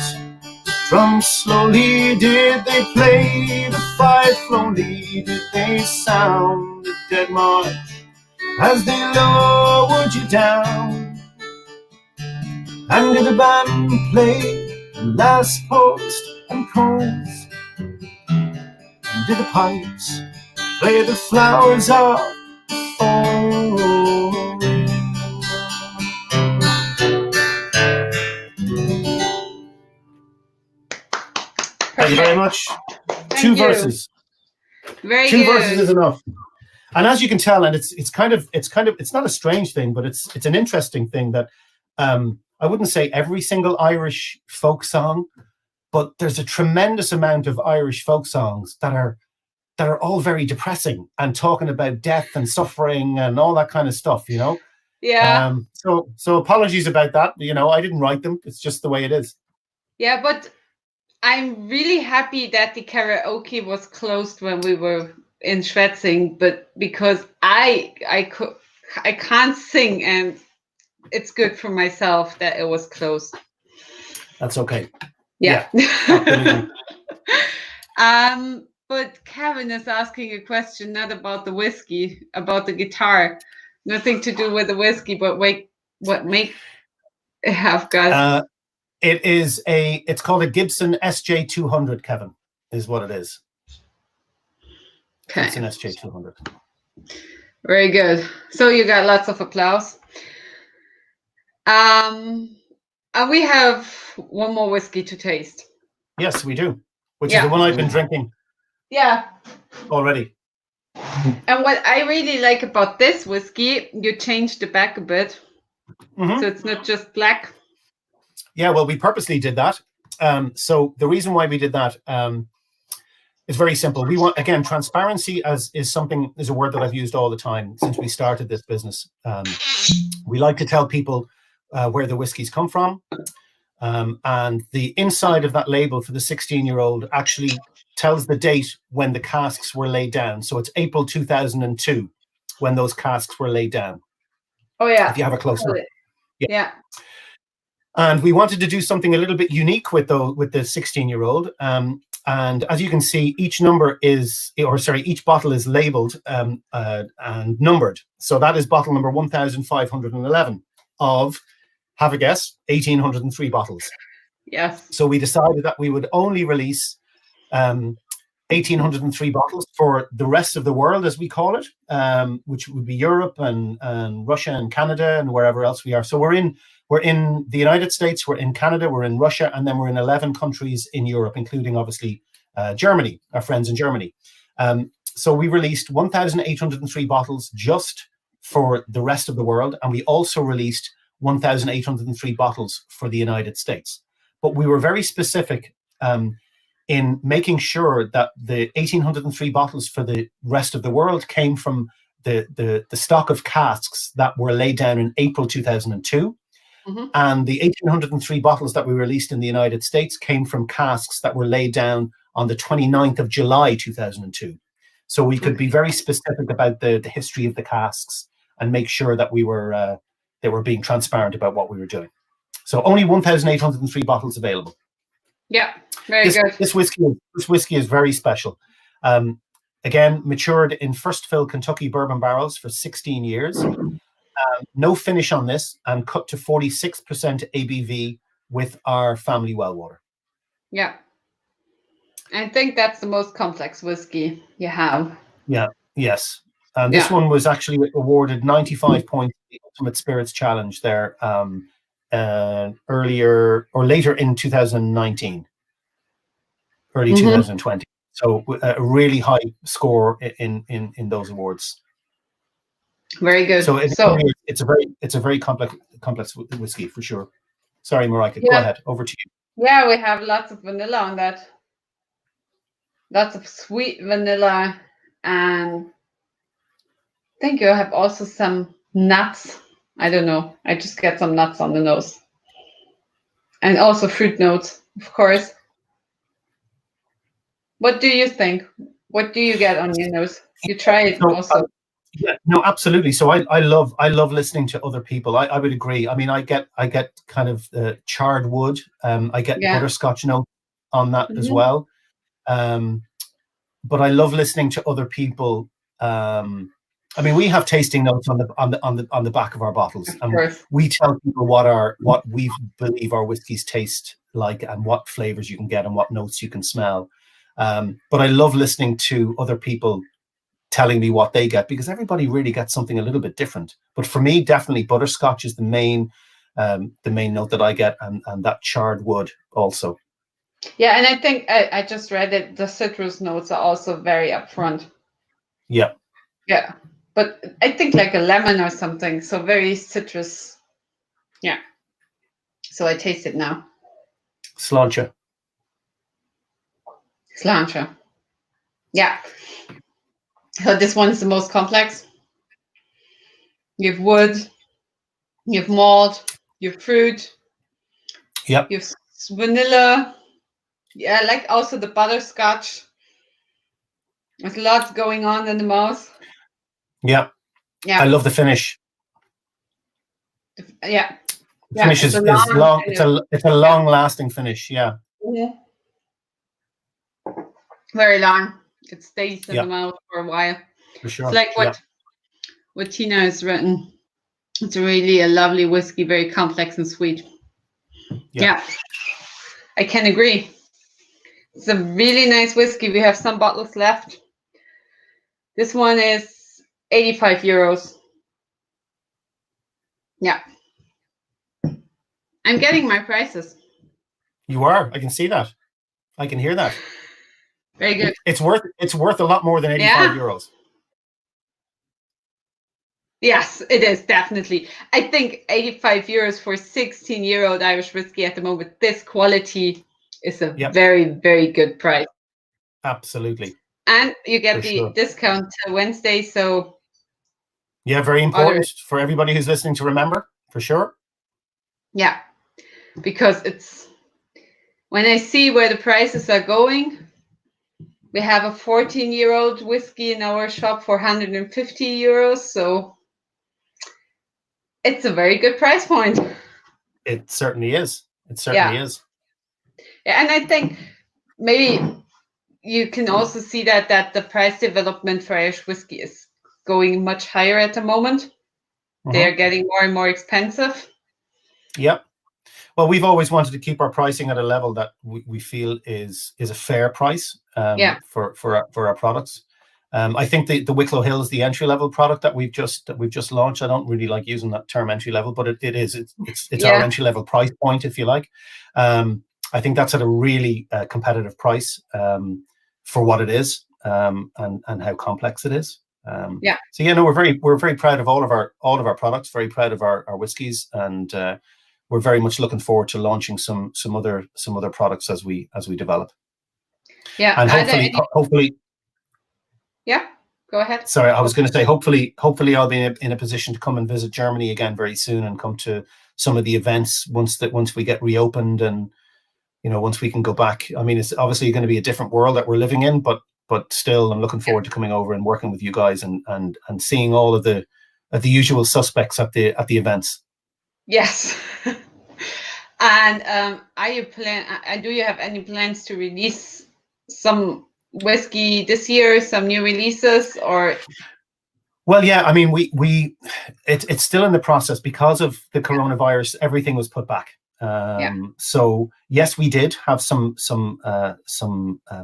the drums slowly? Did they play the fife slowly? Did they sound the dead march as they lowered you down? And did the band play the last post and chorus? And did the pipes play the flowers of the fall? Thank you very much. Two verses. Very Two good. verses is enough. And as you can tell, and it's not a strange thing, but it's an interesting thing that I wouldn't say every single Irish folk song, but there's a tremendous amount of Irish folk songs that are all very depressing and talking about death and suffering and all that kind of stuff, you know? Yeah. So apologies about that. You know, I didn't write them. It's just the way it is. Yeah, but I'm really happy that the karaoke was closed when we were in Schwetzing, but because I can't sing, and it's good for myself that it was closed. That's okay. Yeah. Absolutely. But Kevin is asking a question not about the whiskey, about the guitar. Nothing to do with the whiskey, but what make it have got? It's called a Gibson SJ200, Kevin, is what it is. Okay. Gibson SJ200. Very good. So you got lots of applause. And we have one more whiskey to taste. Yes, we do. Which is the one I've been drinking. Yeah. Already. And what I really like about this whiskey, you changed the back a bit. Mm-hmm. So it's not just black. Yeah, well, we purposely did that. So the reason why we did that, It's very simple. We want, again, transparency is a word that I've used all the time since we started this business. We like to tell people where the whiskies come from. And the inside of that label for the 16-year-old actually tells the date when the casks were laid down. So it's April 2002 when those casks were laid down. Oh, yeah. If you have a close look. Yeah. And we wanted to do something a little bit unique with the 16-year-old. And as you can see, each bottle is labeled and numbered. So that is bottle number 1,511 of, have a guess, 1,803 bottles. Yes. So we decided that we would only release 1,803 bottles for the rest of the world, as we call it, which would be Europe and Russia and Canada and wherever else we are. So we're in the United States, we're in Canada, we're in Russia, and then we're in 11 countries in Europe, including obviously Germany, our friends in Germany. So we released 1,803 bottles just for the rest of the world, and we also released 1,803 bottles for the United States. But we were very specific in making sure that the 1,803 bottles for the rest of the world came from the stock of casks that were laid down in April 2002. Mm-hmm. And the 1,803 bottles that we released in the United States came from casks that were laid down on the 29th of July 2002. So we could be very specific about the history of the casks and make sure that they were being transparent about what we were doing. So only 1,803 bottles available. Yeah, very good. This whiskey is very special. Again, matured in first fill Kentucky bourbon barrels for 16 years. No finish on this, and cut to 46% ABV with our family well water. Yeah. I think that's the most complex whiskey you have. Yeah, yes. And this one was actually awarded 95 points in the Ultimate Spirits Challenge there later in 2019, early 2020. So a really high score in those awards. Very good. So it's a very complex whiskey for sure. Sorry, Mareike, go ahead. Over to you. Yeah, we have lots of vanilla on that. Lots of sweet vanilla, and I think you have also some nuts. I don't know. I just get some nuts on the nose, and also fruit notes, of course. What do you think? What do you get on your nose? You try it also. Yeah, no, absolutely. So I love listening to other people. I would agree. I mean, I get kind of charred wood. I get butterscotch note on that as well. But I love listening to other people. I mean, we have tasting notes on the back of our bottles, and we tell people what we believe our whiskeys taste like, and what flavors you can get, and what notes you can smell. But I love listening to other people telling me what they get, because everybody really gets something a little bit different. But for me, definitely butterscotch is the main note that I get, and that charred wood also. Yeah, and I think I just read it. The citrus notes are also very upfront. Yeah. Yeah, but I think like a lemon or something. So very citrus. Yeah. So I taste it now. Sláinte. Yeah. So this one is the most complex. You have wood, you have malt, you have fruit. Yep. You have vanilla. Yeah, I like also the butterscotch. There's lots going on in the mouth. Yeah. I love the finish. Yeah. The finish is long. It's a long-lasting finish. Yeah. Mm-hmm. Very long. It stays in the mouth for a while. For sure. It's like what Tina has written. It's really a lovely whiskey, very complex and sweet. Yeah. I can agree. It's a really nice whiskey. We have some bottles left. This one is 85 euros. Yeah. I'm getting my prices. You are. I can see that. I can hear that. Very good. It's worth a lot more than 85 euros. Yes, it is, definitely. I think 85 euros for 16-year-old Irish whiskey at the moment, this quality is a very, very good price. Absolutely. And you get For the sure. discount till Wednesday. So Yeah, very important for everybody who's listening to remember, for sure. yeah, because it's when I see where the prices are going, we have a 14-year-old whiskey in our shop for 150 euros. So it's a very good price point. It certainly is. It certainly is. Yeah, and I think maybe you can also see that the price development for Irish whiskey is going much higher at the moment. They are getting more and more expensive. Yep. Well, we've always wanted to keep our pricing at a level that we feel is a fair price for our products. I think the Wicklow Hill is the entry level product that we've just launched. I don't really like using that term entry level, but it is. It's our entry level price point, if you like. I think that's at a really competitive price for what it is and how complex it is. So yeah, no, we're very proud of all of our products. Very proud of our whiskies, and we're very much looking forward to launching some other products as we develop. Yeah, and hopefully. Yeah, go ahead. Sorry, I was going to say hopefully I'll be in a position to come and visit Germany again very soon and come to some of the events once we get reopened, and once we can go back. I mean, it's obviously going to be a different world that we're living in, but still, I'm looking forward to coming over and working with you guys and seeing all of the usual suspects at the events. Yes. And do you have any plans to release some whiskey this year, some new releases, or? Well, yeah, I mean, it's still in the process because of the coronavirus. Everything was put back. So yes, we did have some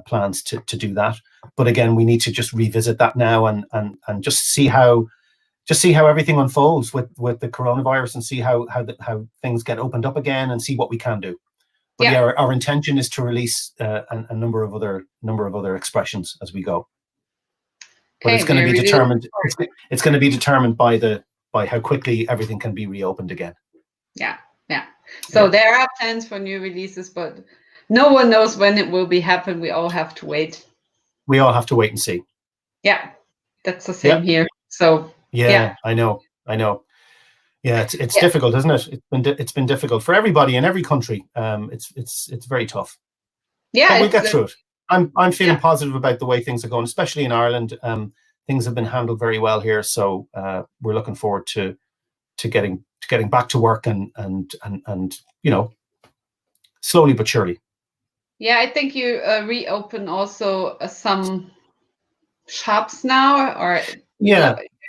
plans to do that, but again, we need to just revisit that now and just see how everything unfolds with the coronavirus, and see how things get opened up again, and see what we can do. But yeah, our intention is to release a number of other expressions as we go. But it's going to be determined. It's going to be determined by how quickly everything can be reopened again. Yeah. So there are plans for new releases, but no one knows when it will be happen. We all have to wait. We all have to wait and see. Yeah, that's the same here. So yeah. I know. Yeah, it's difficult, isn't it? It's been difficult for everybody in every country. It's very tough. Yeah, but we'll get through it. I'm feeling positive about the way things are going, especially in Ireland. Things have been handled very well here, so we're looking forward to getting back to work and slowly but surely. Yeah, I think you reopen also some shops now, or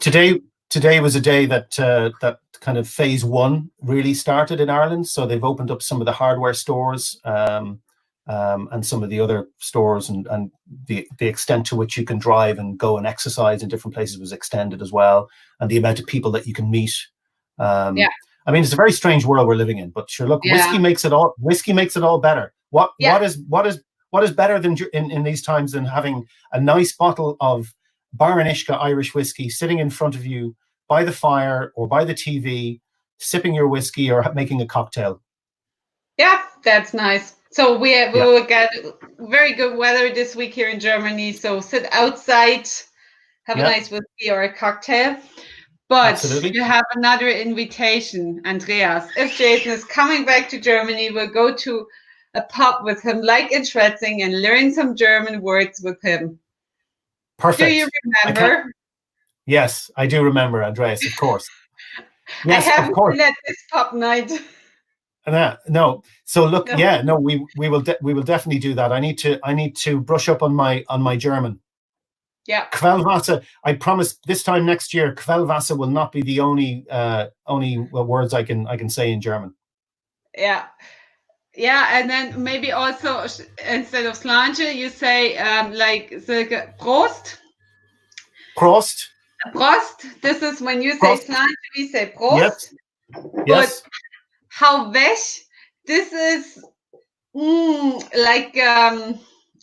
Today was a day that kind of phase one really started in Ireland. So they've opened up some of the hardware stores and some of the other stores, and the extent to which you can drive and go and exercise in different places was extended as well, and the amount of people that you can meet. I mean, it's a very strange world we're living in, but sure, look, whiskey makes it all better. What is better than in these times than having a nice bottle of Barr and Uisce Irish whiskey sitting in front of you by the fire or by the TV, sipping your whiskey or making a cocktail? Yeah, that's nice. So we will get very good weather this week here in Germany. So sit outside, have a nice whiskey or a cocktail. But absolutely, you have another invitation, Andreas. If Jason is coming back to Germany, we'll go to a pub with him, like in Schwetzing, and learn some German words with him. Perfect. Do you remember? Yes, I do remember, Andreas, of course. Yes, I haven't been at this pub night. No. So look, we will definitely do that. I need to brush up on my German. Yeah. Quellwasser. I promise this time next year, Quellwasser will not be the only words I can say in German. Yeah. Yeah, and then maybe also instead of slange, you say like Silke, Prost. Prost. Prost. This is when you say slange, we say Prost. Yes. But how vesh? This is like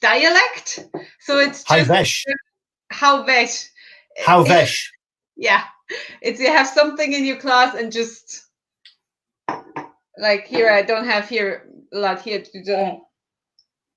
dialect. So it's just how vesh. How vesh. Yeah. It's you have something in your class and just like here, I don't have here a lot here to do.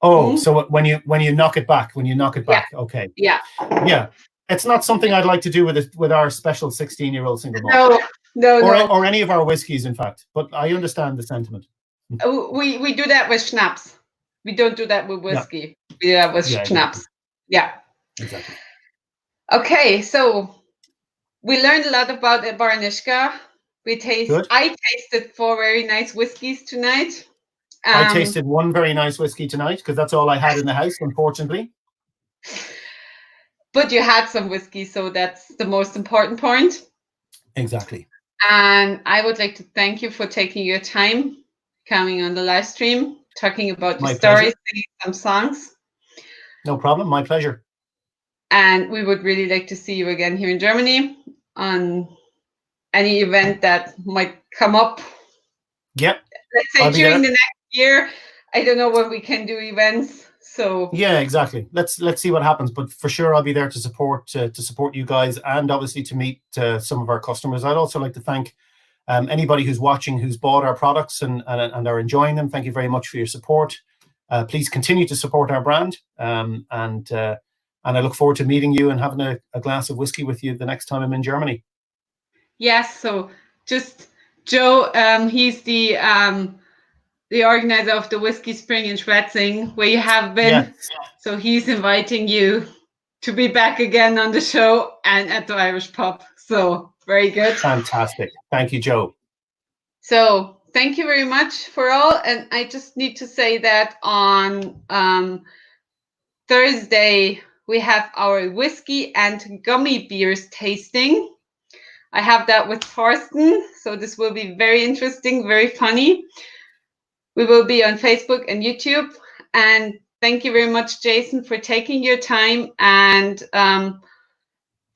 Oh, so when you knock it back, Yeah. okay. Yeah. Yeah. It's not something I'd like to do with our special 16-year-old single malt. No. Or any of our whiskies, in fact. But I understand the sentiment. We do that with schnapps. We don't do that with whiskey. Yeah. We do that with schnapps. Exactly. Yeah. Exactly. Okay, so we learned a lot about Bar Uisce. I tasted 4 very nice whiskeys tonight. I tasted one very nice whiskey tonight because that's all I had in the house, unfortunately. But you had some whiskey, so that's the most important point. Exactly. And I would like to thank you for taking your time coming on the live stream, talking about your stories, singing some songs. No problem. My pleasure. And we would really like to see you again here in Germany on any event that might come up. Yep. Let's say during the next year. I don't know when we can do events. So yeah, exactly. Let's see what happens. But for sure, I'll be there to support you guys, and obviously to meet some of our customers. I'd also like to thank anybody who's watching, who's bought our products and are enjoying them. Thank you very much for your support. Please continue to support our brand, and I look forward to meeting you and having a glass of whiskey with you the next time I'm in Germany. Yes. So just Joe, he's the organizer of the Whiskey Spring in Schwetzing, where you have been. Yes. So he's inviting you to be back again on the show and at the Irish Pub. So very good. Fantastic. Thank you, Joe. So thank you very much for all. And I just need to say that on Thursday, we have our whiskey and gummy beers tasting. I have that with Thorsten. So this will be very interesting, very funny. We will be on Facebook and YouTube. And thank you very much, Jason, for taking your time. And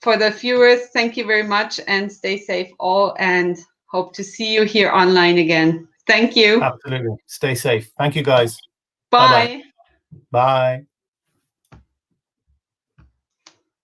for the viewers, thank you very much and stay safe all, and hope to see you here online again. Thank you. Absolutely. Stay safe. Thank you, guys. Bye. Bye-bye. Bye.